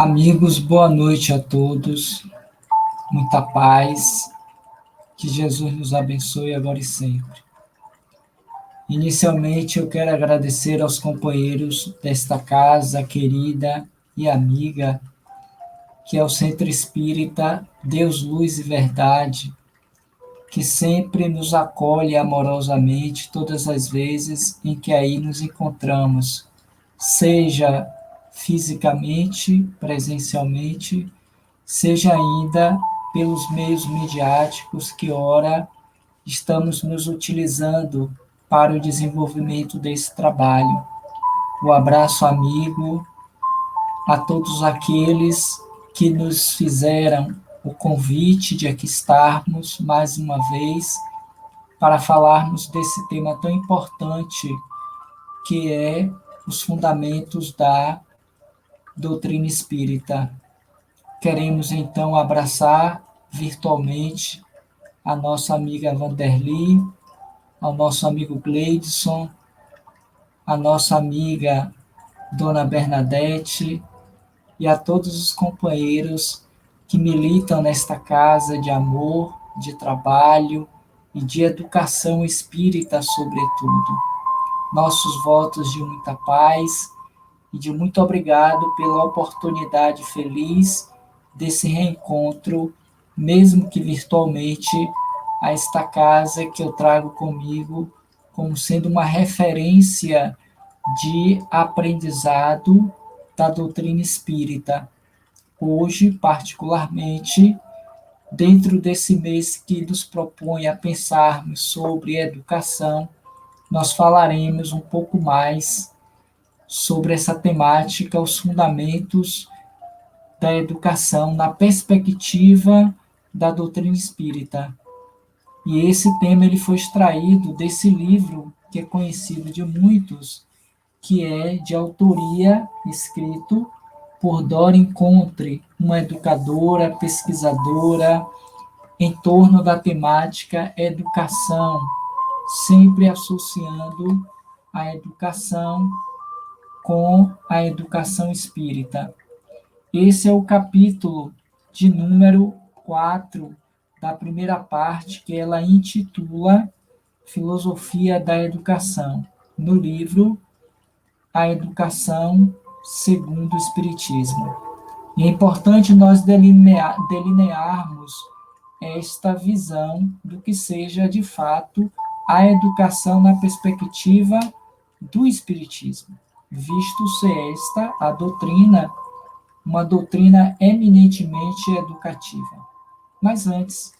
Amigos, boa noite a todos, muita paz, que Jesus nos abençoe agora e sempre. Inicialmente, eu quero agradecer aos companheiros desta casa querida e amiga, que é o Centro Espírita Deus, Luz e Verdade, que sempre nos acolhe amorosamente todas as vezes em que aí nos encontramos, seja fisicamente, presencialmente, seja ainda pelos meios midiáticos que ora estamos nos utilizando para o desenvolvimento desse trabalho. O abraço amigo a todos aqueles que nos fizeram o convite de aqui estarmos mais uma vez para falarmos desse tema tão importante que é os fundamentos da doutrina espírita. Queremos então abraçar virtualmente a nossa amiga Vanderly, ao nosso amigo Gleidson, a nossa amiga Dona Bernadette e a todos os companheiros que militam nesta casa de amor, de trabalho e de educação espírita, sobretudo. Nossos votos de muita paz e de muito obrigado pela oportunidade feliz desse reencontro, mesmo que virtualmente, a esta casa que eu trago comigo como sendo uma referência de aprendizado da doutrina espírita. Hoje, particularmente, dentro desse mês que nos propõe a pensarmos sobre educação, nós falaremos um pouco mais sobre essa temática, os fundamentos da educação na perspectiva da doutrina espírita. E esse tema ele foi extraído desse livro que é conhecido de muitos, que é de autoria escrito por Doreen Contre, uma educadora, pesquisadora em torno da temática educação, sempre associando a educação com a educação espírita. Esse é o capítulo de número 4 da primeira parte, que ela intitula Filosofia da Educação, no livro A Educação segundo o Espiritismo. E é importante nós delinearmos esta visão do que seja, de fato, a educação na perspectiva do Espiritismo, visto ser esta a doutrina, uma doutrina eminentemente educativa. Mas antes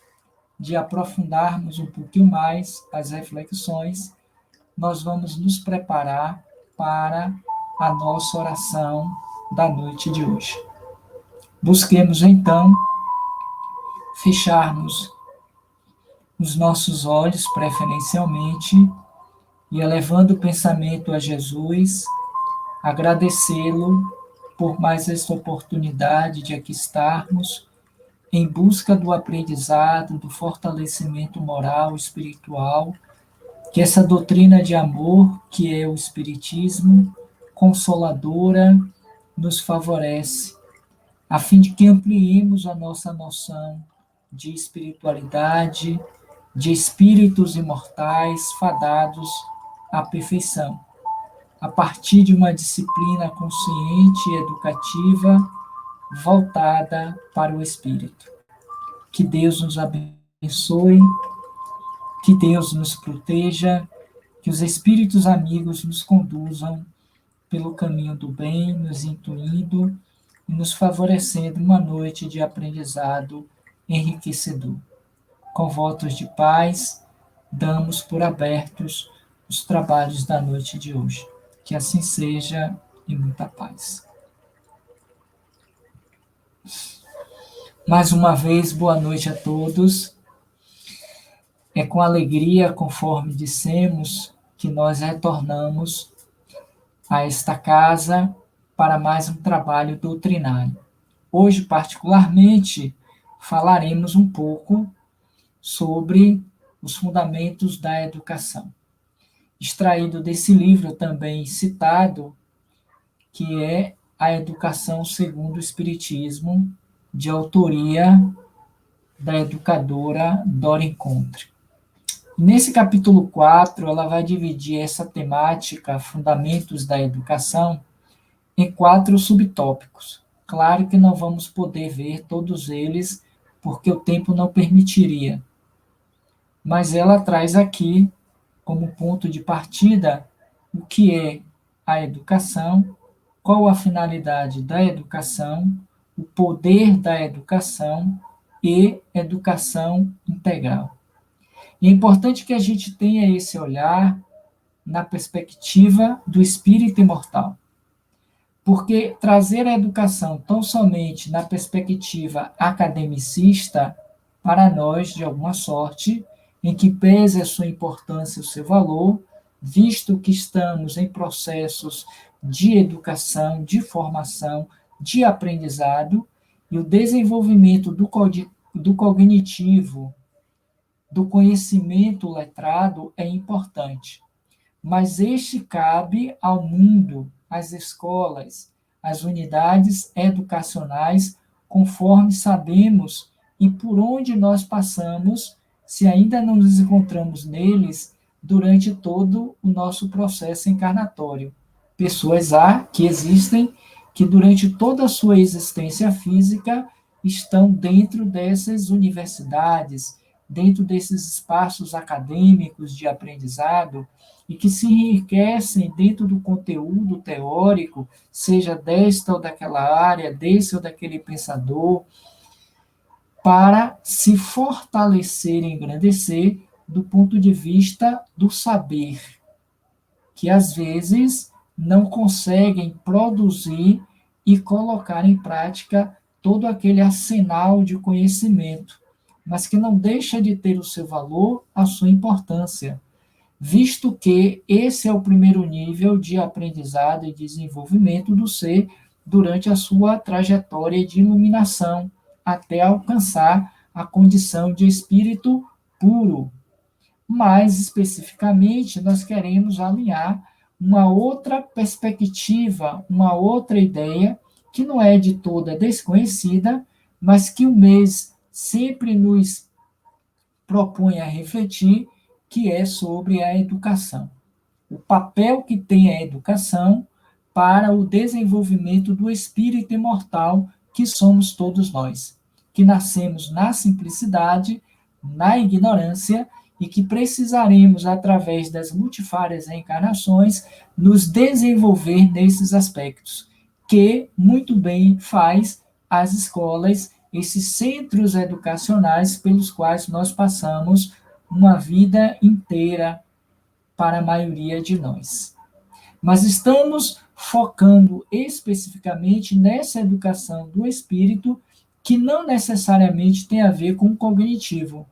de aprofundarmos um pouquinho mais as reflexões, nós vamos nos preparar para a nossa oração da noite de hoje. Busquemos então fecharmos os nossos olhos preferencialmente e, elevando o pensamento a Jesus, agradecê-lo por mais esta oportunidade de aqui estarmos em busca do aprendizado, do fortalecimento moral, espiritual, que essa doutrina de amor, que é o Espiritismo, consoladora, nos favorece, a fim de que ampliemos a nossa noção de espiritualidade, de espíritos imortais fadados à perfeição, a partir de uma disciplina consciente e educativa voltada para o espírito. Que Deus nos abençoe, que Deus nos proteja, que os espíritos amigos nos conduzam pelo caminho do bem, nos intuindo e nos favorecendo uma noite de aprendizado enriquecedor. Com votos de paz, damos por abertos os trabalhos da noite de hoje. Que assim seja e muita paz. Mais uma vez, boa noite a todos. É com alegria, conforme dissemos, que nós retornamos a esta casa para mais um trabalho doutrinário. Hoje, particularmente, falaremos um pouco sobre os fundamentos da educação. Extraído desse livro também citado, que é A Educação segundo o Espiritismo, de autoria da educadora Doreen Contra. Nesse capítulo 4, ela vai dividir essa temática, Fundamentos da Educação, em 4 subtópicos. Claro que não vamos poder ver todos eles, porque o tempo não permitiria. Mas ela traz aqui, como ponto de partida, o que é a educação, qual a finalidade da educação, o poder da educação e educação integral. E é importante que a gente tenha esse olhar na perspectiva do espírito imortal. Porque trazer a educação tão somente na perspectiva academicista, para nós, de alguma sorte, em que pese a sua importância e o seu valor, visto que estamos em processos de educação, de formação, de aprendizado, e o desenvolvimento do cognitivo, do conhecimento letrado é importante. Mas este cabe ao mundo, às escolas, às unidades educacionais, conforme sabemos e por onde nós passamos, se ainda não nos encontramos neles, durante todo o nosso processo encarnatório. Pessoas há que existem que durante toda a sua existência física estão dentro dessas universidades, dentro desses espaços acadêmicos de aprendizado, e que se enriquecem dentro do conteúdo teórico, seja desta ou daquela área, desse ou daquele pensador, para se fortalecer e engrandecer do ponto de vista do saber, que às vezes não conseguem produzir e colocar em prática todo aquele arsenal de conhecimento, mas que não deixa de ter o seu valor, a sua importância, visto que esse é o primeiro nível de aprendizado e desenvolvimento do ser durante a sua trajetória de iluminação, até alcançar a condição de espírito puro. Mais especificamente, nós queremos alinhar uma outra perspectiva, uma outra ideia, que não é de toda desconhecida, mas que o mês sempre nos propõe a refletir, que é sobre a educação. O papel que tem a educação para o desenvolvimento do espírito imortal que somos todos nós, que nascemos na simplicidade, na ignorância e que precisaremos, através das multifárias reencarnações, nos desenvolver nesses aspectos, que muito bem faz as escolas, esses centros educacionais pelos quais nós passamos uma vida inteira para a maioria de nós. Mas estamos focando especificamente nessa educação do espírito, que não necessariamente tem a ver com o cognitivo,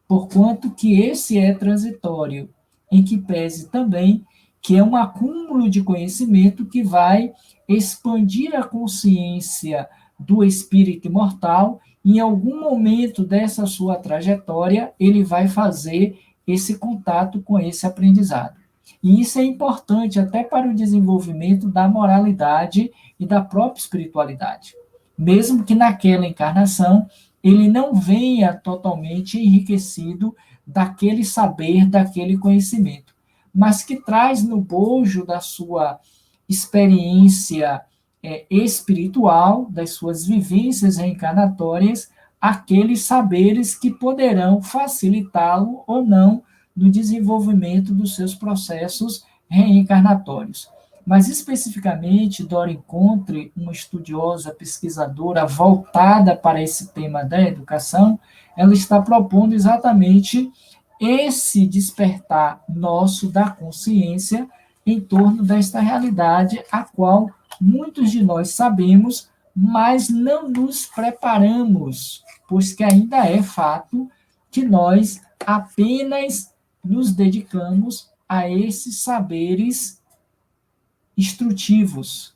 porquanto que esse é transitório, em que pese também que é um acúmulo de conhecimento que vai expandir a consciência do espírito imortal. Em algum momento dessa sua trajetória, ele vai fazer esse contato com esse aprendizado. E isso é importante até para o desenvolvimento da moralidade e da própria espiritualidade. Mesmo que naquela encarnação ele não venha totalmente enriquecido daquele saber, daquele conhecimento, mas que traz no bojo da sua experiência espiritual, das suas vivências reencarnatórias, aqueles saberes que poderão facilitá-lo ou não no desenvolvimento dos seus processos reencarnatórios. Mas, especificamente, Doreen Contra, uma estudiosa, pesquisadora voltada para esse tema da educação, ela está propondo exatamente esse despertar nosso da consciência em torno desta realidade, a qual muitos de nós sabemos, mas não nos preparamos, pois que ainda é fato que nós apenas nos dedicamos a esses saberes instrutivos,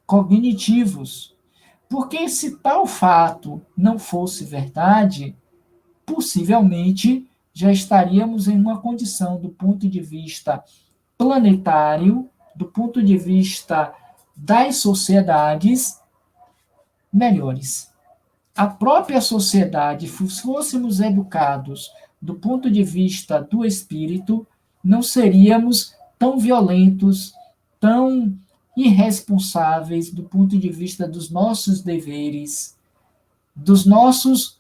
cognitivos. Porque se tal fato não fosse verdade, possivelmente já estaríamos em uma condição do ponto de vista planetário, do ponto de vista das sociedades melhores. A própria sociedade, se fôssemos educados do ponto de vista do espírito, não seríamos tão violentos, tão irresponsáveis do ponto de vista dos nossos deveres, dos nossos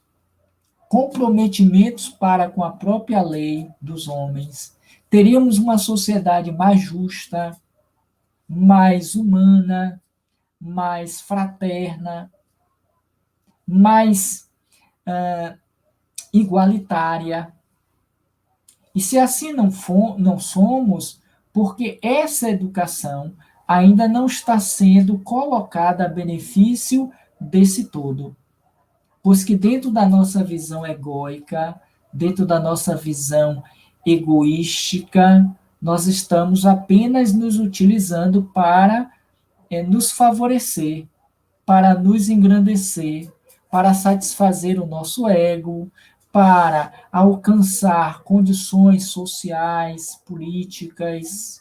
comprometimentos para com a própria lei dos homens. Teríamos uma sociedade mais justa, mais humana, mais fraterna, mais igualitária. E se assim não somos, porque essa educação ainda não está sendo colocada a benefício desse todo. Pois que dentro da nossa visão egóica, dentro da nossa visão egoística, nós estamos apenas nos utilizando para nos favorecer, para nos engrandecer, para satisfazer o nosso ego, para alcançar condições sociais, políticas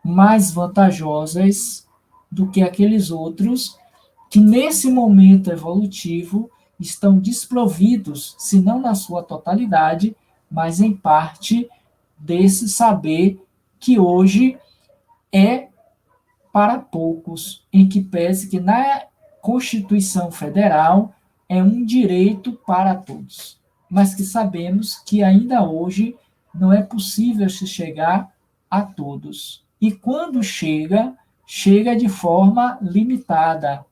mais vantajosas do que aqueles outros que, nesse momento evolutivo, estão desprovidos, se não na sua totalidade, mas em parte desse saber que hoje é para poucos, em que pese que na Constituição Federal é um direito para todos, mas que sabemos que ainda hoje não é possível se chegar a todos. E quando chega, chega de forma limitada,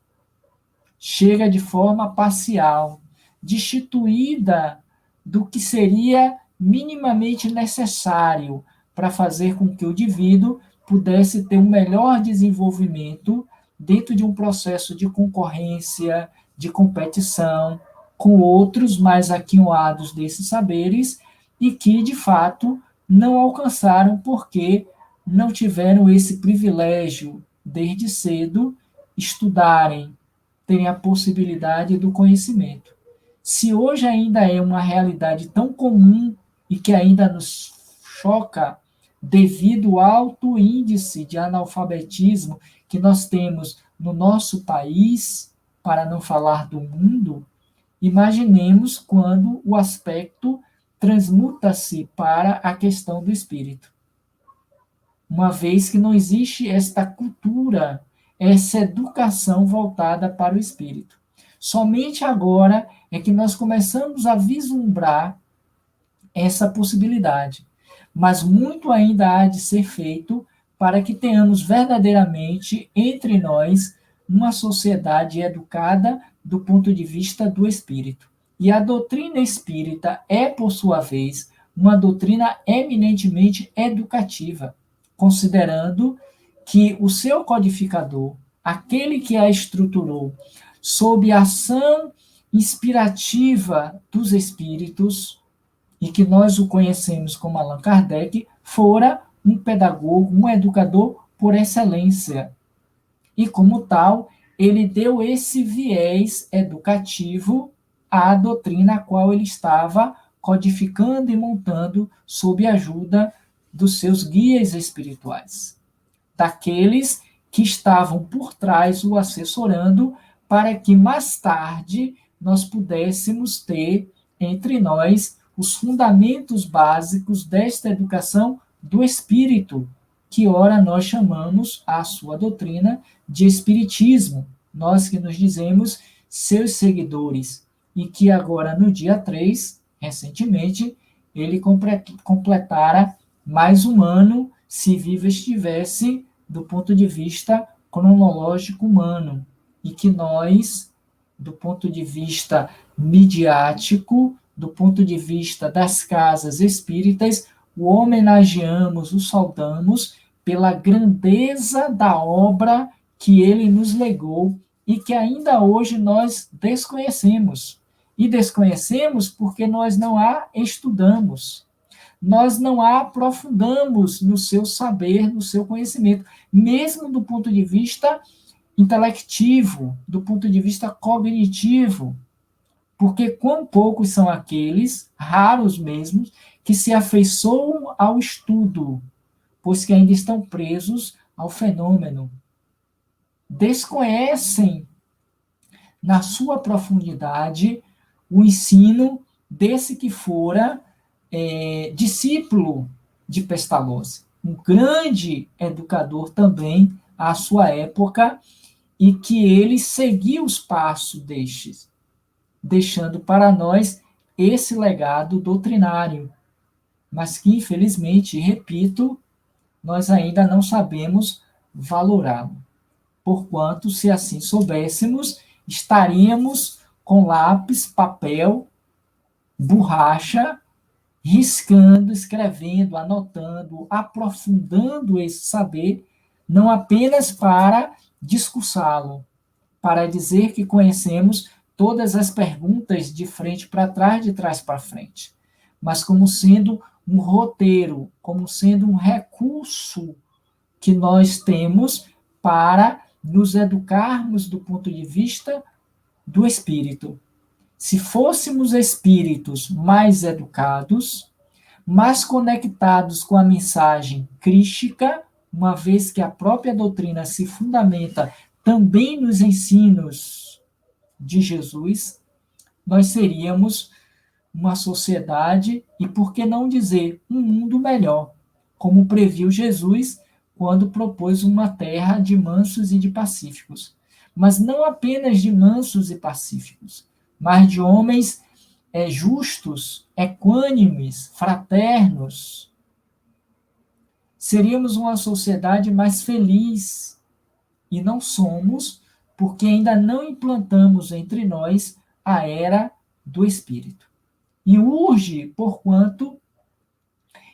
chega de forma parcial, destituída do que seria minimamente necessário para fazer com que o indivíduo pudesse ter um melhor desenvolvimento dentro de um processo de concorrência, de competição com outros mais aquinhoados desses saberes e que, de fato, não alcançaram porque não tiveram esse privilégio, desde cedo, estudarem, terem a possibilidade do conhecimento. Se hoje ainda é uma realidade tão comum e que ainda nos choca devido ao alto índice de analfabetismo que nós temos no nosso país, para não falar do mundo, imaginemos quando o aspecto transmuta-se para a questão do espírito. Uma vez que não existe esta cultura, essa educação voltada para o espírito. Somente agora é que nós começamos a vislumbrar essa possibilidade. Mas muito ainda há de ser feito para que tenhamos verdadeiramente entre nós uma sociedade educada do ponto de vista do espírito. E a doutrina espírita é, por sua vez, uma doutrina eminentemente educativa, considerando que o seu codificador, aquele que a estruturou, sob a ação inspirativa dos espíritos, e que nós o conhecemos como Allan Kardec, fora um pedagogo, um educador por excelência. E, como tal, ele deu esse viés educativo à doutrina a qual ele estava codificando e montando sob a ajuda dos seus guias espirituais, daqueles que estavam por trás o assessorando para que mais tarde nós pudéssemos ter entre nós os fundamentos básicos desta educação do espírito, que ora nós chamamos a sua doutrina de espiritismo, nós que nos dizemos seus seguidores, e que agora no dia 3, recentemente, ele completara mais um ano, se vivo estivesse, do ponto de vista cronológico humano, e que nós, do ponto de vista midiático, do ponto de vista das casas espíritas, o homenageamos, o saudamos pela grandeza da obra que ele nos legou e que ainda hoje nós desconhecemos. E desconhecemos porque nós não a estudamos. Nós não a aprofundamos no seu saber, no seu conhecimento, mesmo do ponto de vista intelectivo, do ponto de vista cognitivo. Porque quão poucos são aqueles, raros mesmo, que se afeiçoam ao estudo, pois que ainda estão presos ao fenômeno. desconhecem na sua profundidade o ensino desse que fora discípulo de Pestalozzi, um grande educador também à sua época, e que ele seguiu os passos destes, deixando para nós esse legado doutrinário, mas que, infelizmente, repito, nós ainda não sabemos valorá-lo. Porquanto, se assim soubéssemos, estaríamos com lápis, papel, borracha, riscando, escrevendo, anotando, aprofundando esse saber, não apenas para discursá-lo, para dizer que conhecemos todas as perguntas de frente para trás, de trás para frente, mas como sendo um roteiro, como sendo um recurso que nós temos para nos educarmos do ponto de vista do espírito. Se fôssemos espíritos mais educados, mais conectados com a mensagem crística, uma vez que a própria doutrina se fundamenta também nos ensinos de Jesus, nós seríamos uma sociedade e, por que não dizer, um mundo melhor, como previu Jesus quando propôs uma terra de mansos e de pacíficos. Mas não apenas de mansos e pacíficos, mas de homens justos, equânimes, fraternos. Seríamos uma sociedade mais feliz, e não somos, porque ainda não implantamos entre nós a era do Espírito. E urge, porquanto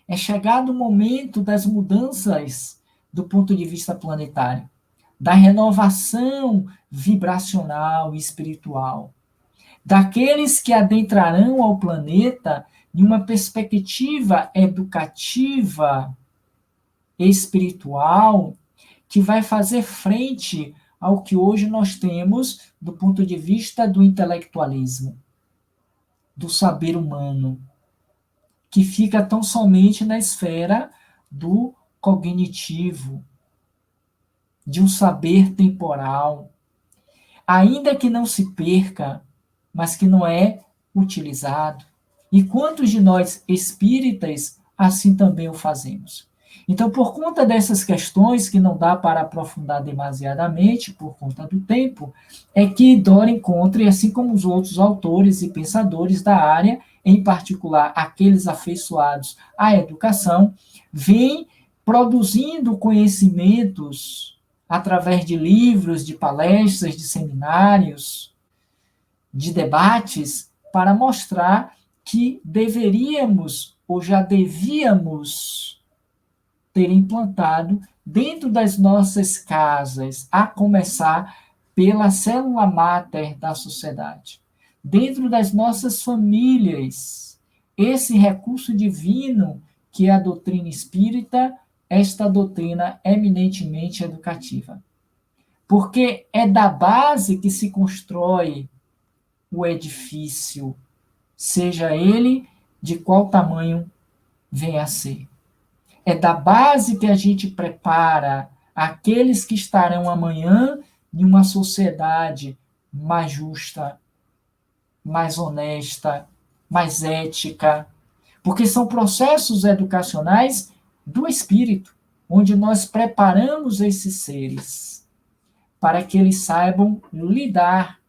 é chegado o momento das mudanças do ponto de vista planetário, da renovação vibracional e espiritual, daqueles que adentrarão ao planeta em uma perspectiva educativa, espiritual, que vai fazer frente ao que hoje nós temos do ponto de vista do intelectualismo, do saber humano, que fica tão somente na esfera do cognitivo, de um saber temporal, ainda que não se perca, mas que não é utilizado. E quantos de nós espíritas assim também o fazemos? Então, por conta dessas questões, que não dá para aprofundar demasiadamente, por conta do tempo, é que Dora Encontre, assim como os outros autores e pensadores da área, em particular aqueles afeiçoados à educação, vem produzindo conhecimentos através de livros, de palestras, de seminários, de debates, para mostrar que deveríamos, ou já devíamos, ter implantado dentro das nossas casas, a começar pela célula máter da sociedade, dentro das nossas famílias, esse recurso divino que é a doutrina espírita, esta doutrina eminentemente educativa. Porque é da base que se constrói o edifício, seja ele de qual tamanho venha a ser. É da base que a gente prepara aqueles que estarão amanhã em uma sociedade mais justa, mais honesta, mais ética, porque são processos educacionais do espírito, onde nós preparamos esses seres para que eles saibam lidar,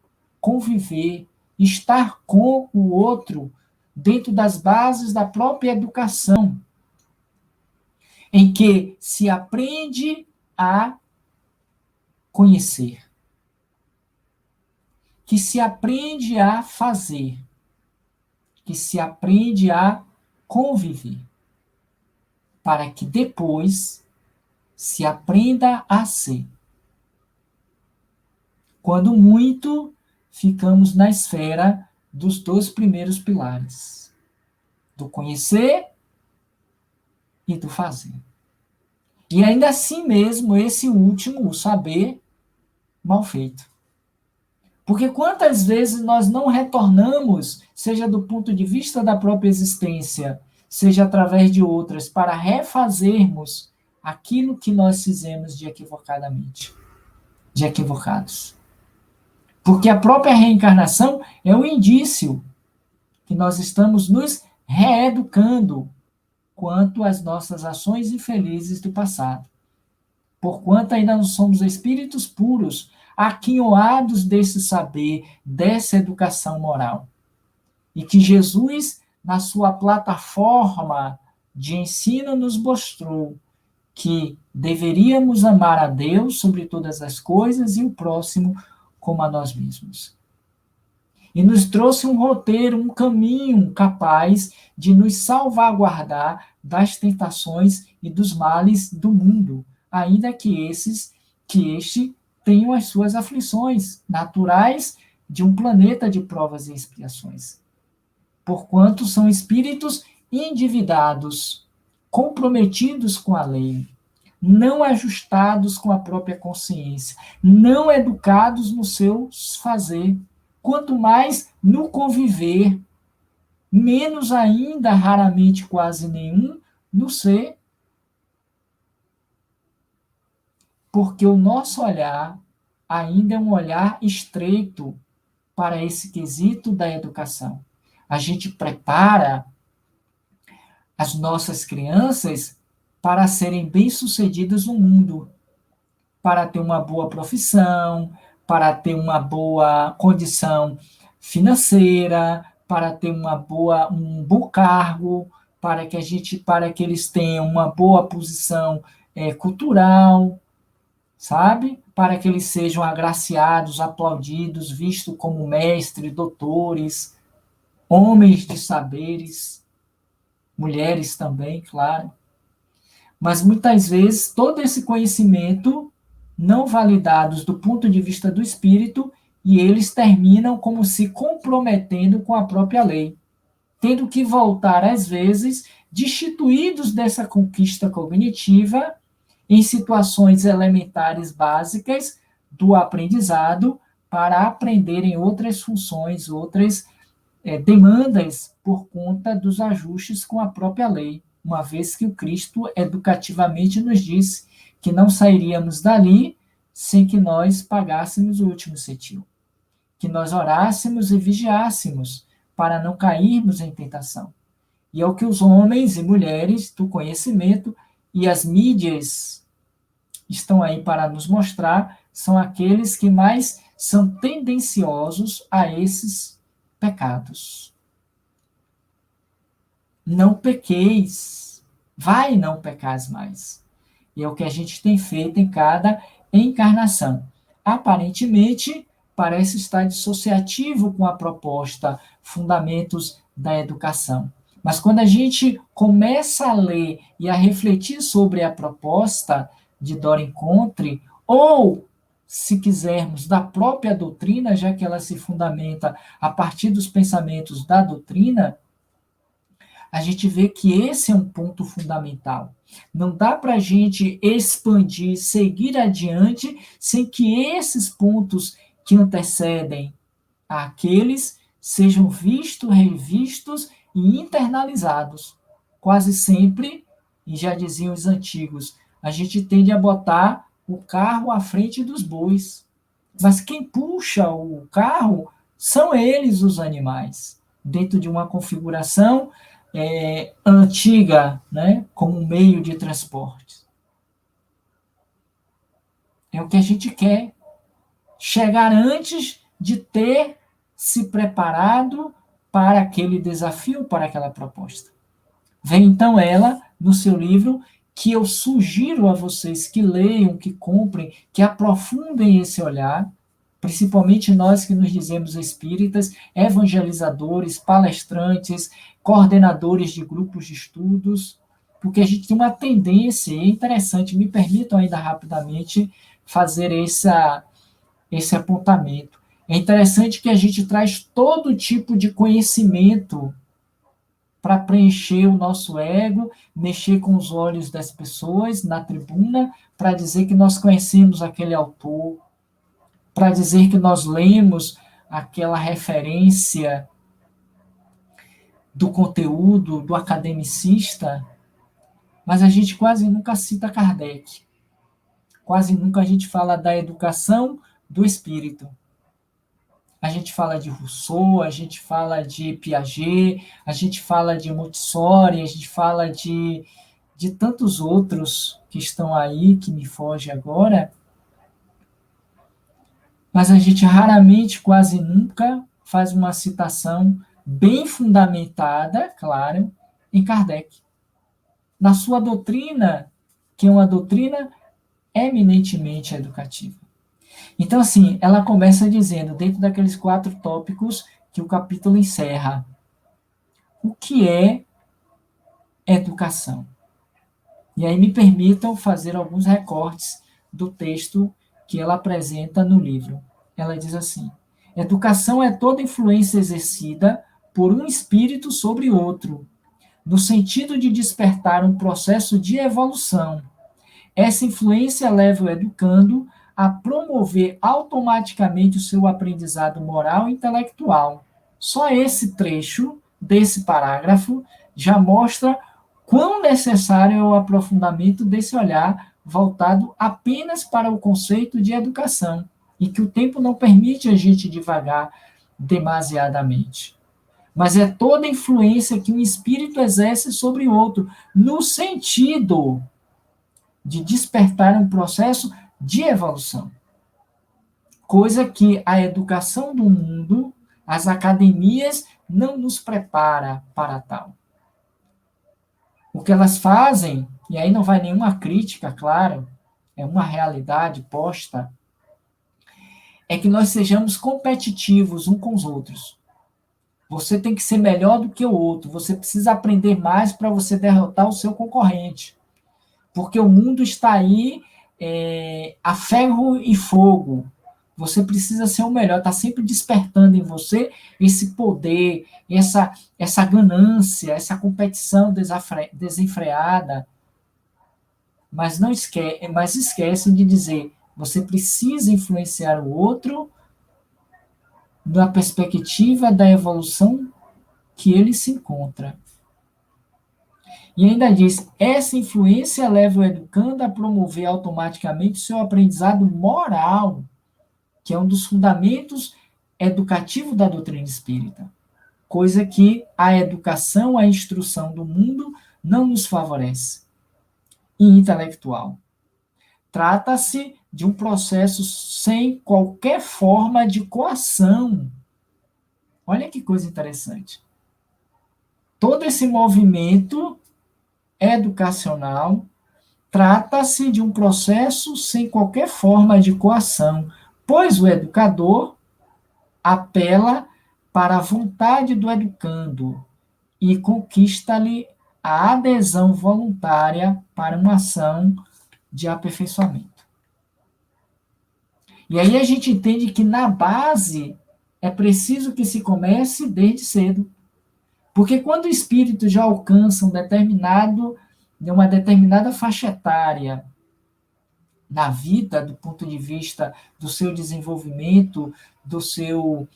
conviver, estar com o outro dentro das bases da própria educação, em que se aprende a conhecer, que se aprende a fazer, que se aprende a conviver, para que depois se aprenda a ser. Quando muito, ficamos na esfera dos dois primeiros pilares, do conhecer e do fazer. E ainda assim mesmo, esse último, o saber, mal feito. Porque quantas vezes nós não retornamos, seja do ponto de vista da própria existência, seja através de outras, para refazermos aquilo que nós fizemos de equivocadamente. de equivocados. Porque a própria reencarnação é um indício que nós estamos nos reeducando quanto às nossas ações infelizes do passado. Porquanto ainda não somos espíritos puros, aquinhoados desse saber, dessa educação moral. E que Jesus, na sua plataforma de ensino, nos mostrou que deveríamos amar a Deus sobre todas as coisas e o próximo como a nós mesmos. E nos trouxe um roteiro, um caminho capaz de nos salvaguardar das tentações e dos males do mundo, ainda que este tenham as suas aflições naturais de um planeta de provas e expiações. Porquanto são espíritos endividados, comprometidos com a lei, não ajustados com a própria consciência, não educados no seu fazer, quanto mais no conviver, menos ainda, raramente quase nenhum, no ser. Porque o nosso olhar ainda é um olhar estreito para esse quesito da educação. A gente prepara as nossas crianças para serem bem-sucedidas no mundo, para ter uma boa profissão, para ter uma boa condição financeira, para ter um bom cargo, para que eles tenham uma boa posição cultural, sabe? Para que eles sejam agraciados, aplaudidos, vistos como mestres, doutores, homens de saberes, mulheres também, claro. Mas muitas vezes todo esse conhecimento não validados do ponto de vista do espírito, e eles terminam como se comprometendo com a própria lei, tendo que voltar, às vezes, destituídos dessa conquista cognitiva em situações elementares básicas do aprendizado para aprenderem outras funções, outras demandas por conta dos ajustes com a própria lei, uma vez que o Cristo educativamente nos disse que não sairíamos dali sem que nós pagássemos o último centil, que nós orássemos e vigiássemos para não cairmos em tentação. E é o que os homens e mulheres do conhecimento e as mídias estão aí para nos mostrar, são aqueles que mais são tendenciosos a esses pecados. Não pequeis, vai não pecais mais. E é o que a gente tem feito em cada encarnação. Aparentemente, parece estar dissociativo com a proposta Fundamentos da Educação. Mas quando a gente começa a ler e a refletir sobre a proposta de Dora Encontre, ou, se quisermos, da própria doutrina, já que ela se fundamenta a partir dos pensamentos da doutrina, a gente vê que esse é um ponto fundamental. Não dá para a gente expandir, seguir adiante, sem que esses pontos que antecedem àqueles sejam vistos, revistos e internalizados. Quase sempre, e já diziam os antigos, a gente tende a botar o carro à frente dos bois. Mas quem puxa o carro são eles, os animais, dentro de uma configuração antiga, né, como meio de transporte. É o que a gente quer. Chegar antes de ter se preparado para aquele desafio, para aquela proposta. Vem então ela, no seu livro, que eu sugiro a vocês que leiam, que comprem, que aprofundem esse olhar, principalmente nós que nos dizemos espíritas, evangelizadores, palestrantes, coordenadores de grupos de estudos, porque a gente tem uma tendência, é interessante, me permitam ainda rapidamente fazer esse apontamento. É interessante que a gente traz todo tipo de conhecimento para preencher o nosso ego, mexer com os olhos das pessoas na tribuna, para dizer que nós conhecemos aquele autor, para dizer que nós lemos aquela referência do conteúdo, do academicista, mas a gente quase nunca cita Kardec. quase nunca a gente fala da educação do espírito. A gente fala de Rousseau, a gente fala de Piaget, a gente fala de Montessori, a gente fala de tantos outros que estão aí, que me foge agora, mas a gente raramente, quase nunca, faz uma citação bem fundamentada, claro, em Kardec. Na sua doutrina, que é uma doutrina eminentemente educativa. Então, assim, ela começa dizendo, dentro daqueles 4 tópicos que o capítulo encerra, o que é educação? E aí me permitam fazer alguns recortes do texto que ela apresenta no livro. Ela diz assim: educação é toda influência exercida por um espírito sobre outro, no sentido de despertar um processo de evolução. Essa influência leva o educando a promover automaticamente o seu aprendizado moral e intelectual. Só esse trecho desse parágrafo já mostra quão necessário é o aprofundamento desse olhar voltado apenas para o conceito de educação, e que o tempo não permite a gente divagar demasiadamente. Mas é toda influência que um espírito exerce sobre o outro, no sentido de despertar um processo de evolução. Coisa que a educação do mundo, as academias, não nos prepara para tal. O que elas fazem, e aí não vai nenhuma crítica, claro, é uma realidade posta, é que nós sejamos competitivos uns com os outros. Você tem que ser melhor do que o outro, você precisa aprender mais para você derrotar o seu concorrente. Porque o mundo está aí a ferro e fogo. Você precisa ser o melhor, está sempre despertando em você esse poder, essa ganância, essa competição desenfreada. Mas não esquecem de dizer, você precisa influenciar o outro na perspectiva da evolução que ele se encontra. E ainda diz, essa influência leva o educando a promover automaticamente o seu aprendizado moral, que é um dos fundamentos educativos da doutrina espírita. Coisa que a educação, a instrução do mundo não nos favorece. E intelectual. Trata-se de um processo sem qualquer forma de coação. Olha que coisa interessante. Todo esse movimento educacional trata-se de um processo sem qualquer forma de coação, pois o educador apela para a vontade do educando e conquista-lhe a adesão voluntária para uma ação de aperfeiçoamento. E aí a gente entende que na base é preciso que se comece desde cedo. Porque quando o espírito já alcança uma determinada faixa etária na vida, do ponto de vista do seu desenvolvimento, do seu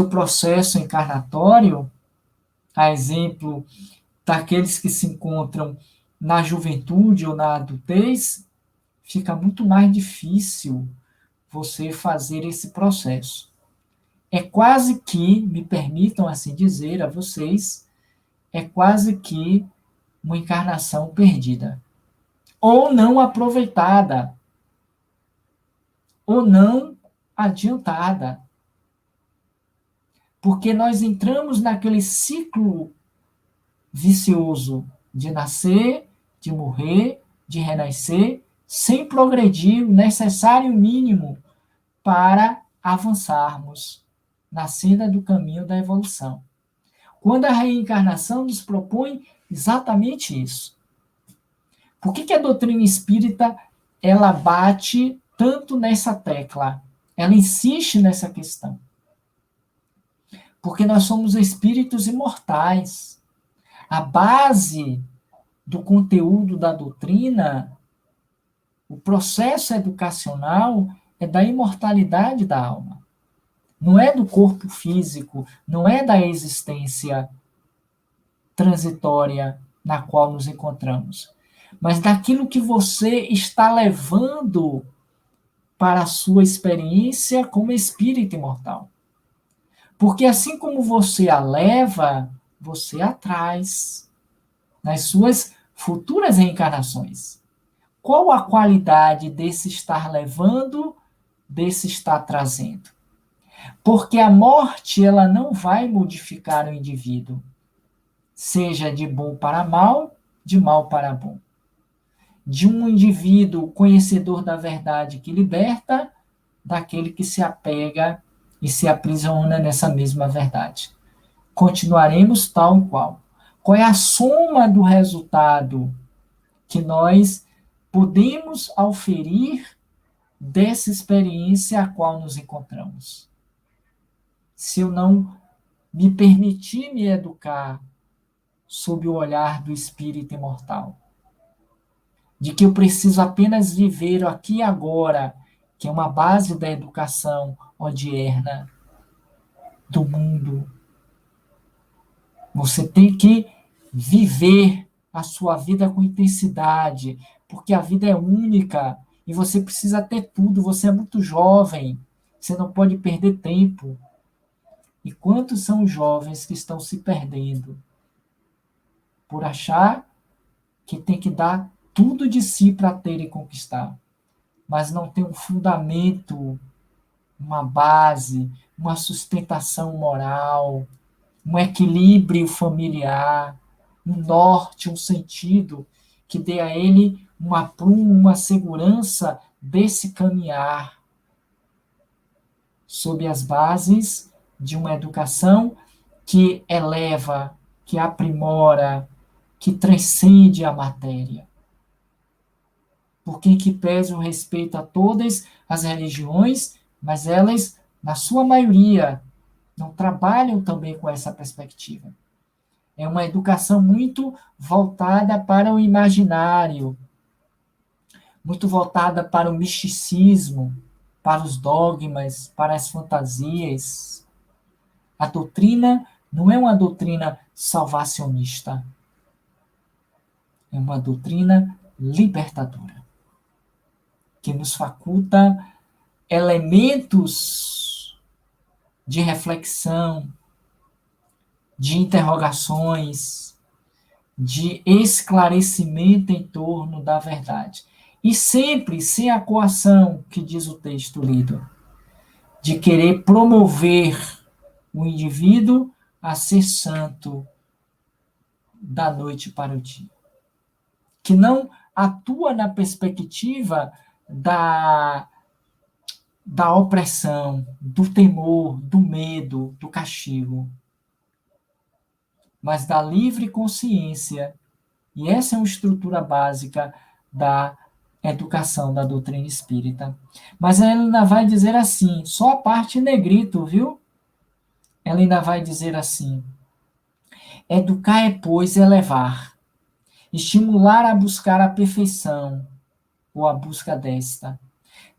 processo encarnatório, a exemplo daqueles que se encontram na juventude ou na adultez, fica muito mais difícil você fazer esse processo. É quase que, me permitam assim dizer a vocês, é quase que uma encarnação perdida. Ou não aproveitada. Ou não adiantada. Porque nós entramos naquele ciclo vicioso de nascer, de morrer, de renascer, sem progredir o necessário mínimo para avançarmos na senda do caminho da evolução. Quando a reencarnação nos propõe exatamente isso. Por que a doutrina espírita ela bate tanto nessa tecla? Ela insiste nessa questão. Porque nós somos espíritos imortais. A base do conteúdo da doutrina, o processo educacional é da imortalidade da alma. Não é do corpo físico, não é da existência transitória na qual nos encontramos. mas daquilo que você está levando para a sua experiência como espírito imortal. Porque assim como você a leva, você a traz nas suas futuras reencarnações. Qual a qualidade desse estar levando, desse estar trazendo? Porque a morte, ela não vai modificar o indivíduo, seja de bom para mal, de mal para bom. De um indivíduo conhecedor da verdade que liberta, daquele que se apega e se aprisiona nessa mesma verdade. Continuaremos tal qual. Qual é a soma do resultado que nós podemos auferir dessa experiência a qual nos encontramos? Se eu não me permitir me educar sob o olhar do espírito imortal, de que eu preciso apenas viver aqui e agora, que é uma base da educação odierna do mundo. Você tem que viver a sua vida com intensidade, porque a vida é única e você precisa ter tudo. Você é muito jovem, você não pode perder tempo. E quantos são os jovens que estão se perdendo por achar que tem que dar tudo de si para ter e conquistar, mas não tem um fundamento, uma base, uma sustentação moral, um equilíbrio familiar, um norte, um sentido que dê a ele um aprumo, uma segurança desse caminhar sob as bases de uma educação que eleva, que aprimora, que transcende a matéria. Porque em que pese o respeito a todas as religiões, mas elas, na sua maioria, não trabalham também com essa perspectiva. É uma educação muito voltada para o imaginário, muito voltada para o misticismo, para os dogmas, para as fantasias. A doutrina não é uma doutrina salvacionista, é uma doutrina libertadora, que nos faculta elementos de reflexão, de interrogações, de esclarecimento em torno da verdade. E sempre sem a coação, que diz o texto lido, de querer promover o indivíduo a ser santo da noite para o dia. Que não atua na perspectiva da opressão, do temor, do medo, do castigo, mas da livre consciência. E essa é uma estrutura básica da educação da doutrina espírita. Mas ela ainda vai dizer assim, só a parte negrito, viu? Ela ainda vai dizer assim: educar é, pois, elevar, estimular a buscar a perfeição, ou a busca desta,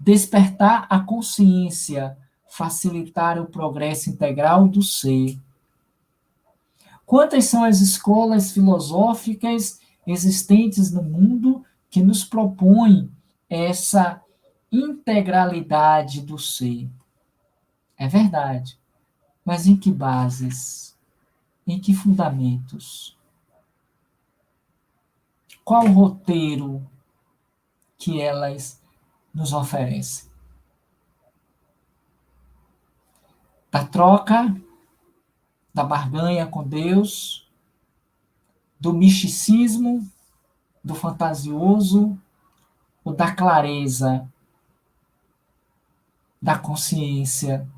despertar a consciência, facilitar o progresso integral do ser. Quantas são as escolas filosóficas existentes no mundo que nos propõem essa integralidade do ser? É verdade. Mas em que bases? Em que fundamentos? Qual o roteiro que elas nos oferecem? Da troca, da barganha com Deus, do misticismo, do fantasioso, ou da clareza, da consciência,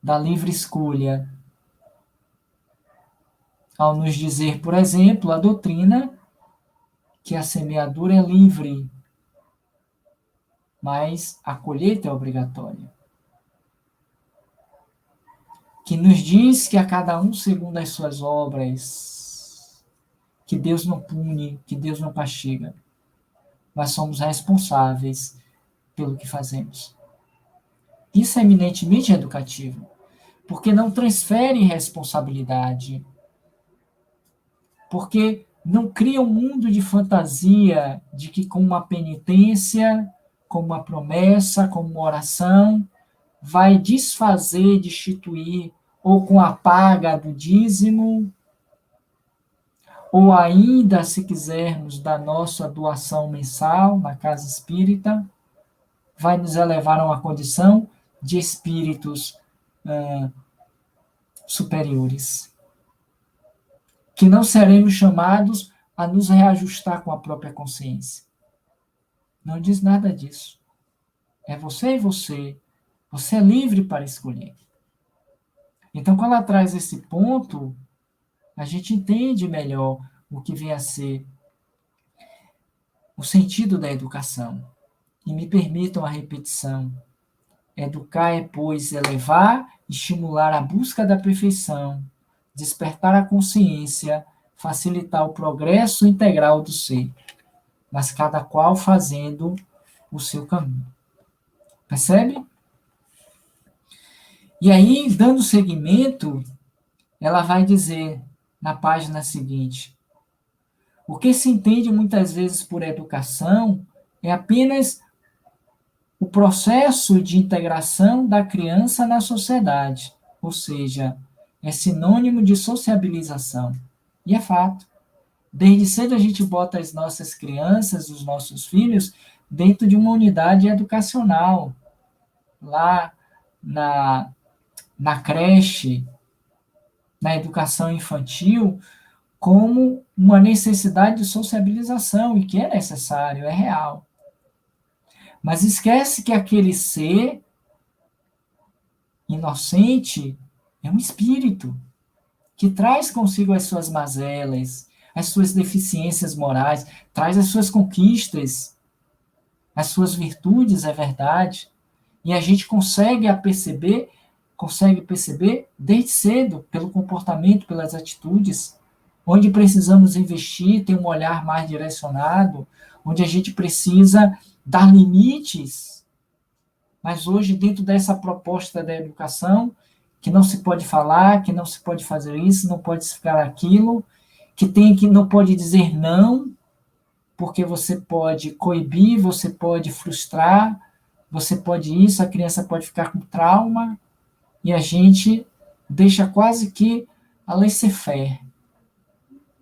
da livre escolha, ao nos dizer, por exemplo, a doutrina que a semeadura é livre, mas a colheita é obrigatória. Que nos diz que a cada um segundo as suas obras, que Deus não pune, que Deus não castiga, mas somos responsáveis pelo que fazemos. Isso é eminentemente educativo, porque não transfere responsabilidade. Porque Não cria um mundo de fantasia de que com uma penitência, com uma promessa, com uma oração, vai desfazer, destituir, ou com a paga do dízimo, ou ainda, se quisermos, da nossa doação mensal na casa espírita, vai nos elevar a uma condição de espíritos superiores, que não seremos chamados a nos reajustar com a própria consciência. Não diz nada disso. É você e você. Você é livre para escolher. Então, quando ela traz esse ponto, a gente entende melhor o que vem a ser o sentido da educação. E me permitam a repetição. Educar é, pois, elevar, estimular a busca da perfeição, despertar a consciência, facilitar o progresso integral do ser, mas cada qual fazendo o seu caminho. Percebe? E aí, dando seguimento, ela vai dizer na página seguinte: o que se entende muitas vezes por educação é apenas o processo de integração da criança na sociedade, ou seja, é sinônimo de sociabilização. E é fato. Desde cedo a gente bota as nossas crianças, os nossos filhos, dentro de uma unidade educacional, lá na creche, na educação infantil, como uma necessidade de sociabilização, e que é necessário, é real. Mas esquece que aquele ser inocente é um espírito que traz consigo as suas mazelas, as suas deficiências morais, traz as suas conquistas, as suas virtudes, é verdade. E a gente consegue perceber desde cedo, pelo comportamento, pelas atitudes, onde precisamos investir, ter um olhar mais direcionado, onde a gente precisa dar limites. Mas hoje, dentro dessa proposta da educação, que não se pode falar, que não se pode fazer isso, não pode ficar aquilo, que não pode dizer não, porque você pode coibir, você pode frustrar, você pode isso, a criança pode ficar com trauma, e a gente deixa quase que a laissez-faire.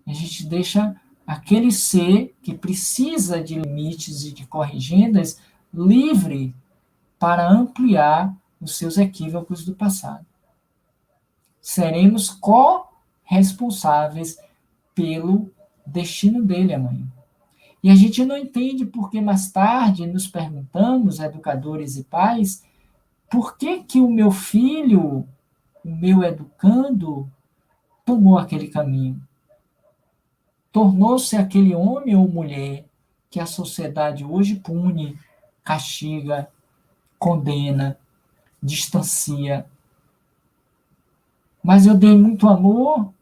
A gente deixa aquele ser que precisa de limites e de corrigendas livre para ampliar os seus equívocos do passado. Seremos corresponsáveis pelo destino dele amanhã. E a gente não entende porque mais tarde nos perguntamos, educadores e pais, por que que o meu filho, o meu educando, tomou aquele caminho? Tornou-se aquele homem ou mulher que a sociedade hoje pune, castiga, condena, distancia. Mas eu dei muito amor,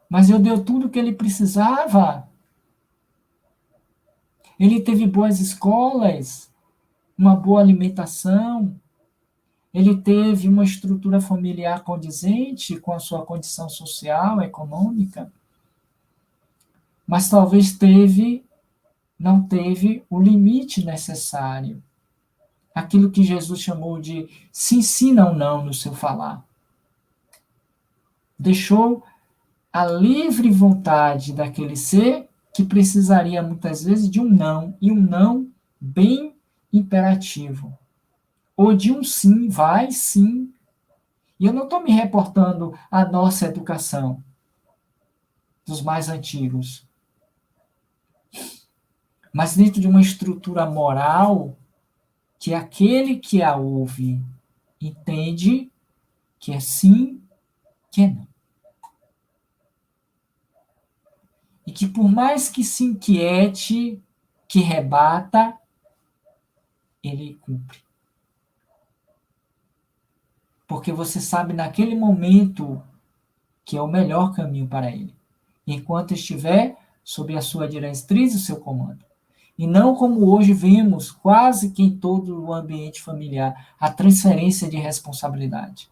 mas eu dei tudo o que ele precisava. Ele teve boas escolas, uma boa alimentação, ele teve uma estrutura familiar condizente com a sua condição social, econômica, mas talvez não teve o limite necessário. Aquilo que Jesus chamou de se ensina ou não no seu falar. Deixou a livre vontade daquele ser que precisaria muitas vezes de um não, e um não bem imperativo. Ou de um sim, vai sim. E eu não estou me reportando à nossa educação, dos mais antigos. Mas dentro de uma estrutura moral que aquele que a ouve entende que é sim, que é não. E que por mais que se inquiete, que rebata, ele cumpre. Porque você sabe naquele momento que é o melhor caminho para ele, enquanto estiver sob a sua diretriz e o seu comando. E não como hoje vemos quase que em todo o ambiente familiar, a transferência de responsabilidade.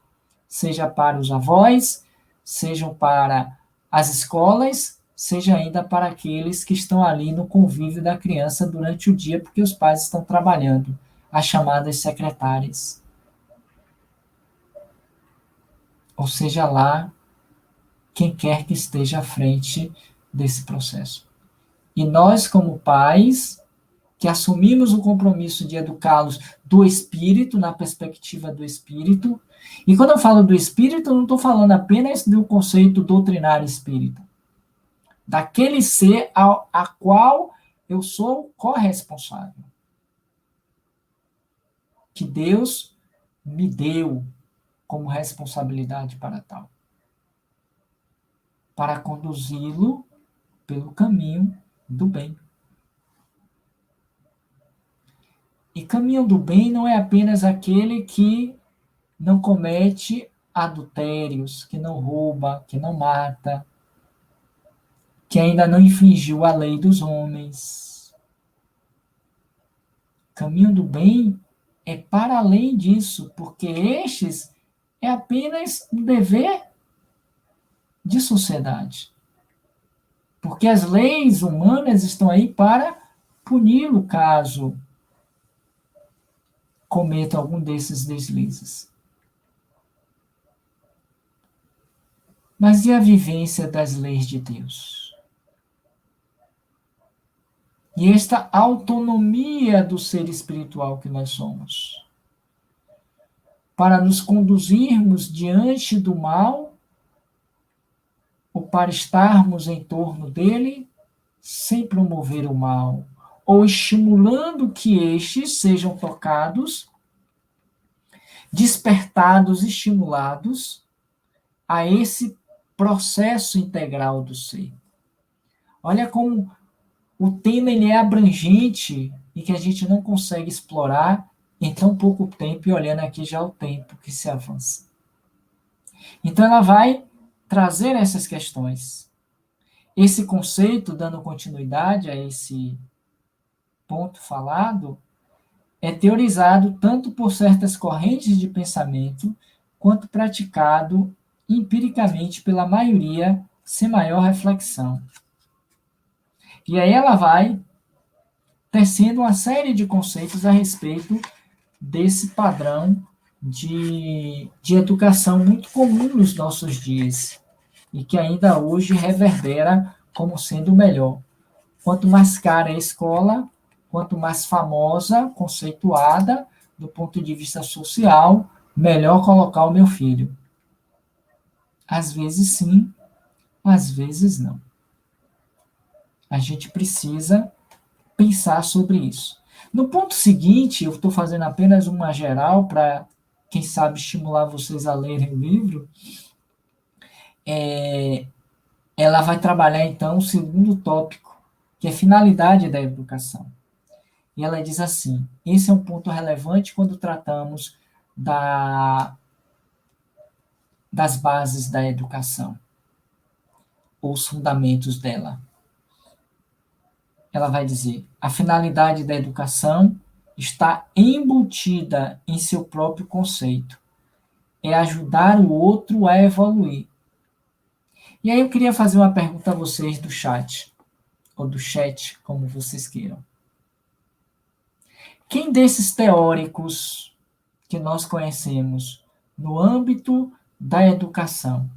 Seja para os avós, sejam para as escolas, seja ainda para aqueles que estão ali no convívio da criança durante o dia, porque os pais estão trabalhando, as chamadas secretárias. Ou seja lá, quem quer que esteja à frente desse processo. E nós, como pais, que assumimos o compromisso de educá-los do espírito, na perspectiva do espírito. E quando eu falo do espírito, eu não estou falando apenas do conceito doutrinário espírita, daquele ser a qual eu sou corresponsável, que Deus me deu como responsabilidade para tal, para conduzi-lo pelo caminho do bem. E caminho do bem não é apenas aquele que não comete adultérios, que não rouba, que não mata, que ainda não infringiu a lei dos homens. Caminho do bem é para além disso, porque estes é apenas um dever de sociedade. Porque as leis humanas estão aí para puni-lo caso cometa algum desses deslizes. Mas e a vivência das leis de Deus? E esta autonomia do ser espiritual que nós somos, para nos conduzirmos diante do mal, ou para estarmos em torno dele, sem promover o mal, ou estimulando que estes sejam tocados, despertados, estimulados a esse processo integral do ser. Olha como o tema ele é abrangente e que a gente não consegue explorar em tão pouco tempo, e olhando aqui já o tempo que se avança. Então ela vai trazer essas questões. Esse conceito, dando continuidade a esse ponto falado, é teorizado tanto por certas correntes de pensamento, quanto praticado empiricamente pela maioria, sem maior reflexão. E aí ela vai tecendo uma série de conceitos a respeito desse padrão de educação muito comum nos nossos dias e que ainda hoje reverbera como sendo o melhor. Quanto mais cara é a escola, quanto mais famosa, conceituada do ponto de vista social, melhor colocar o meu filho. Às vezes sim, às vezes não. A gente precisa pensar sobre isso. No ponto seguinte, eu estou fazendo apenas uma geral para, quem sabe, estimular vocês a lerem o livro. Ela vai trabalhar, então, o segundo tópico, que é finalidade da educação. E ela diz assim, esse é um ponto relevante quando tratamos das bases da educação, ou os fundamentos dela. Ela vai dizer, a finalidade da educação está embutida em seu próprio conceito. É ajudar o outro a evoluir. E aí eu queria fazer uma pergunta a vocês do chat, ou do chat, como vocês queiram. Quem desses teóricos que nós conhecemos no âmbito da educação,